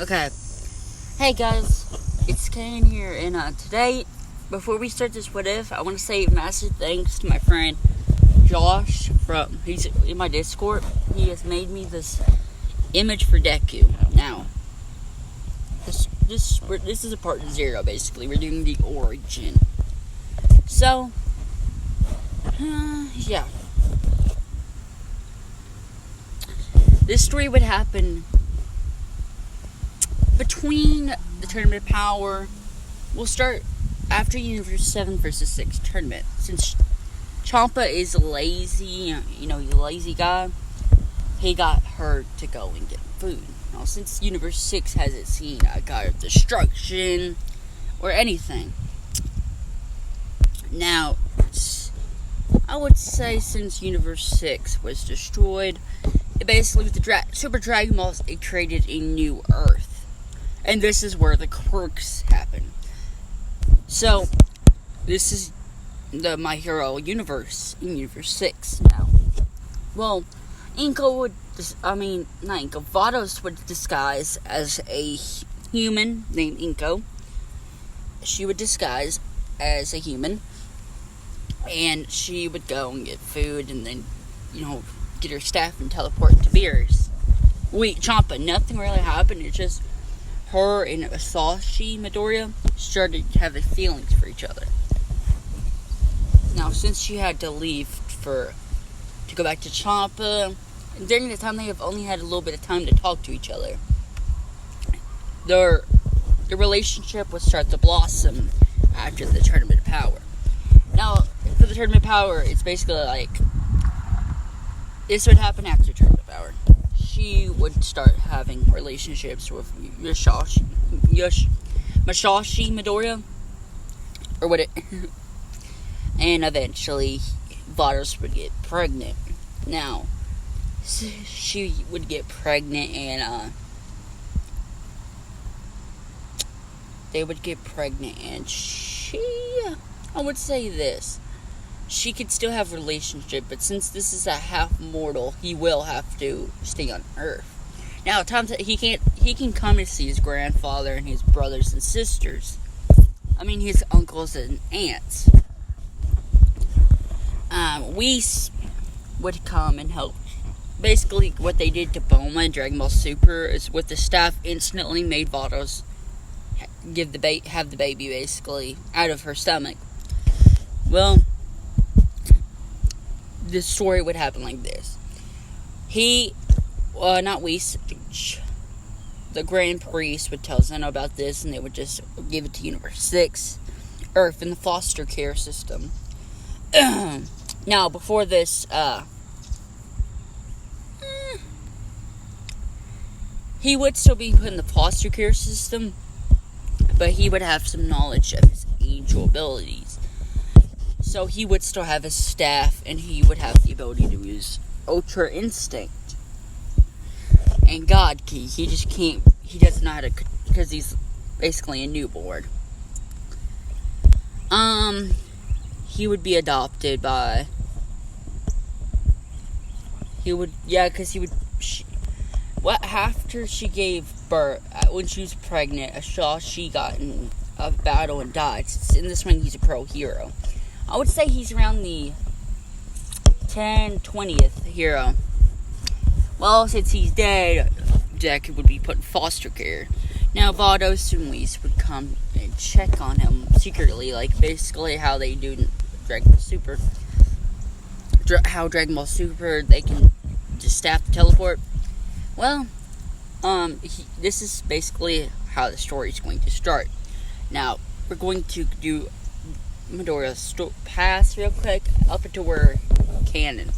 Okay. Hey guys, it's Kane here, and today, before we start this what if, I want to say massive thanks to my friend Josh he's in my Discord. He has made me this image for Deku. Now, this is a part 0 basically. We're doing the origin. So, yeah. This story would happen between the Tournament of Power. We'll start after Universe 7 versus 6 tournament. Since Champa is lazy, he's a lazy guy, he got her to go and get food. Now, since Universe 6 hasn't seen a god of destruction or anything, now, I would say since Universe 6 was destroyed, it basically, with the Super Dragon Balls, it created a new Earth. And this is where the quirks happen. So, this is the My Hero universe in Universe 6 now. Well, Vados would disguise as a human named Inko. She would disguise as a human, and she would go and get food, and then, get her staff and teleport to Beerus. Champa, nothing really happened. It's just her and Asashi Midoriya started having feelings for each other. Now, since she had to leave to go back to Champa, and during the time they have only had a little bit of time to talk to each other, their relationship would start to blossom after the Tournament of Power. Now, for the Tournament of Power, it's basically like, this would happen after Tournament of Power. She would start having relationships with Masashi Midoriya, or and eventually Vados would get pregnant. Now, she would get pregnant, and they would get pregnant, and I would say this. She could still have a relationship, but since this is a half mortal, he will have to stay on Earth. Now, he can come to see his grandfather and his brothers and sisters. His uncles and aunts. Whis would come and help. Basically, what they did to Bulma in Dragon Ball Super is with the staff instantly made Vados have the baby basically out of her stomach. Well, the story would happen like this. The Grand Priest would tell Zeno about this, and they would just give it to Universe 6, Earth, in the foster care system. Now, before this, he would still be put in the foster care system, but he would have some knowledge of his angel abilities. So he would still have his staff, and he would have the ability to use Ultra Instinct and God Key. He just can't. He doesn't know how to, because he's basically a newborn. He would be adopted by. After she gave birth, when she was pregnant, she got in a battle and died. In this one, he's a pro hero. I would say he's around the 20th hero. Well, since he's dead, Deku would be put in foster care. Now, Vados and Whis would come and check on him secretly, like basically how they do in Dragon Ball Super. How Dragon Ball Super, they can just staff the teleport. Well, this is basically how the story is going to start. Now, we're going to do Midoriya's pass real quick up into where canon.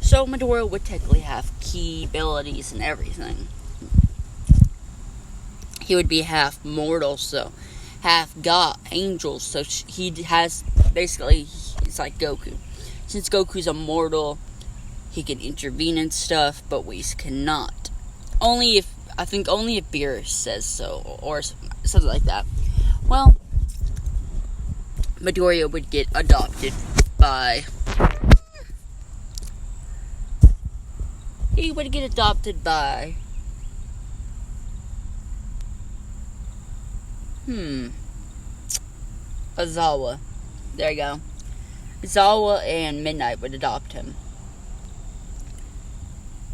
So Midoriya would technically have key abilities and everything. He would be half mortal, so half god angel. So he has basically, it's like Goku. Since Goku's immortal, he can intervene and stuff, but Whis cannot. Only if Beerus says so, or something like that. Well, Midoriya would get adopted by. He would get adopted by Azawa. There you go. Azawa and Midnight would adopt him.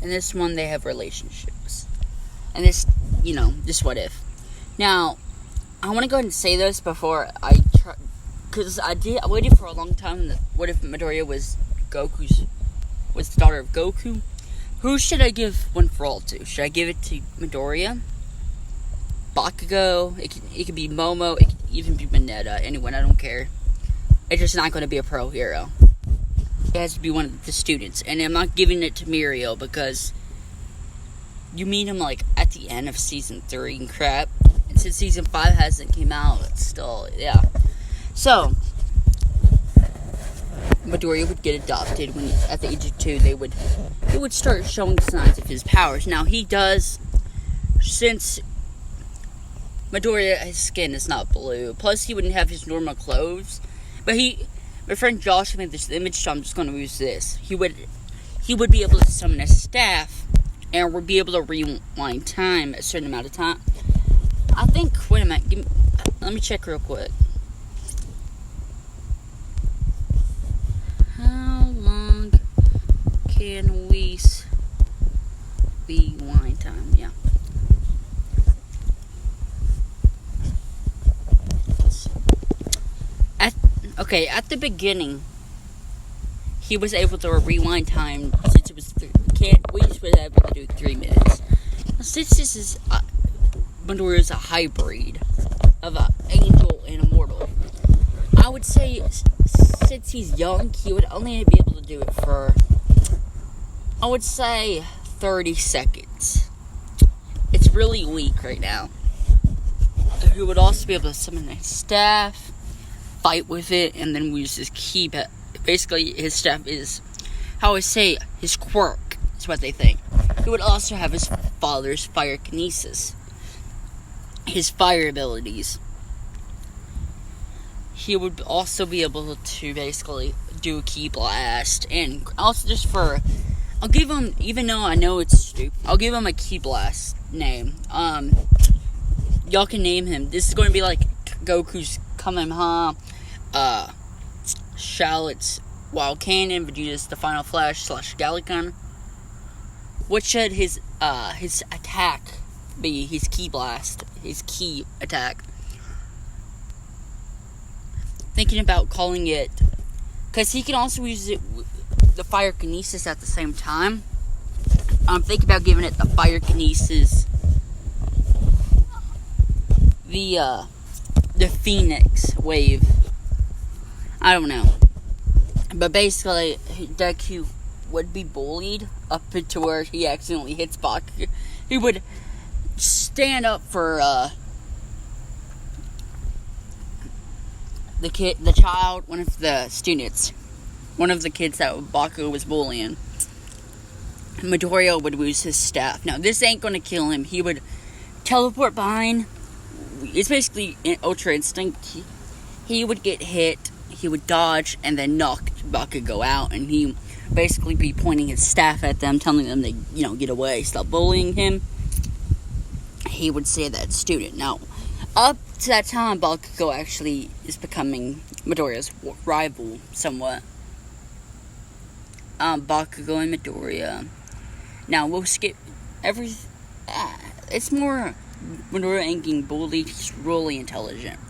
In this one, they have relationships. And this, this what if. Now, I want to go ahead and say this before I try, because I waited for a long time. What if Midoriya was the daughter of Goku? Who should I give One for All to? Should I give it to Midoriya? Bakugo? It could be Momo. It could even be Mineta. Anyone, I don't care. It's just not going to be a pro hero. It has to be one of the students. And I'm not giving it to Mirio because you meet him at the end of season 3 and crap. And since season 5 hasn't came out, it's still, yeah. So, Midoriya would get adopted when at the age of 2. He would start showing signs of his powers. Now he does, since Midoriya, his skin is not blue. Plus, he wouldn't have his normal clothes. But my friend Josh made this image, so I'm just going to use this. He would be able to summon a staff, and would be able to rewind time a certain amount of time. I think. Wait a minute. Let me check real quick. How long can we rewind time? Yeah. At the beginning, he was able to rewind time since it was we just were able to do 3 minutes. Now, since this is Midoriya is a hybrid of an angel and immortal, I would say since he's young, he would only be able to do it for, I would say, 30 seconds. It's really weak right now. He would also be able to summon a staff, fight with it, and then use his ki. Basically, his staff is, how I say, his quirk is what they think. He would also have his father's fire kinesis, his fire abilities. He would also be able to basically do a ki blast, and also I'll give him, even though I know it's stupid, I'll give him a ki blast name. Y'all can name him. This is going to be like Goku's Kamehameha, Charlotte's Wild Cannon, Vegeta's the Final Flash / Galacon. What should his attack be? His ki blast, his ki attack. Thinking about calling it, because he can also use the fire kinesis at the same time. I'm thinking about giving it the fire kinesis, the Phoenix wave. I don't know. But basically, Deku would be bullied up to where he accidentally hits Bakugo. He would stand up for the child, one of the students, one of the kids that Bakugo was bullying. Midoriya would lose his staff. Now, this ain't gonna kill him. He would teleport behind. It's basically an Ultra Instinct. He would get hit, he would dodge, and then knock Bakugo out, and he basically be pointing his staff at them, telling them to, get away, stop bullying him. He would say that student. Now, up to that time, Bakugo actually is becoming Midoriya's rival, somewhat. Bakugo and Midoriya. Now, we'll skip it's more Midoriya ain't getting bullied. He's really intelligent.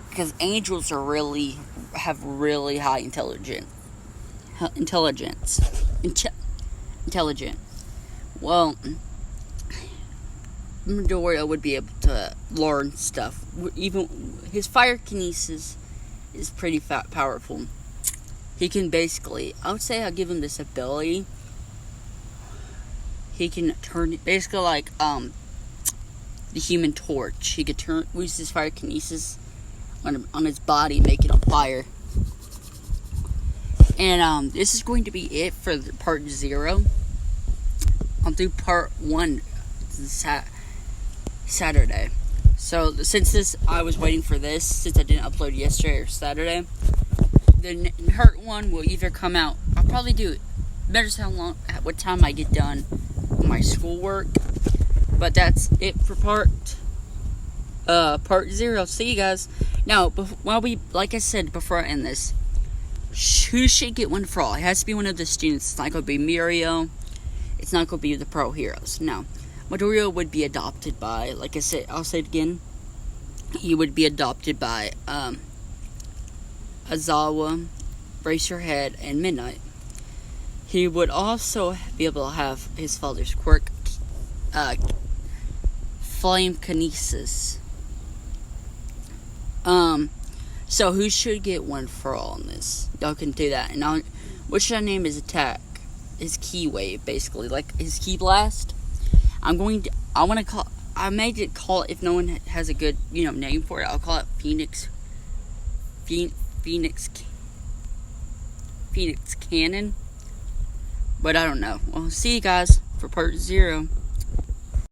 Because angels have really high intelligence. Intelligent. Well, Midoriya would be able to learn stuff. Even his fire kinesis is pretty powerful. He can basically, I would say I'll give him this ability. He can turn, basically like, the Human Torch. He could use his fire kinesis on his body, make it on fire. And, this is going to be it for part 0. I'll do part 1 Saturday. So, since I was waiting for this, since I didn't upload yesterday or Saturday, the part 1 will either come out, I'll probably do it, matters at what time I get done with my schoolwork, but that's it for part part 0. See you guys. Now, like I said before I end this, who should get one for all? It has to be one of the students. It's not going to be Mirio. It's not going to be the pro heroes. No. Midoriya would be adopted by, like I said, I'll say it again. He would be adopted by, Azawa, Brace Your Head, and Midnight. He would also be able to have his father's quirk, Flame Kinesis. So who should get one for all in this? Y'all can do that. And what should I name his attack? His Key Wave, basically. Like his Key Blast. I may call it, if no one has a good, name for it, I'll call it Phoenix Cannon. But I don't know. Well, see you guys for part 0.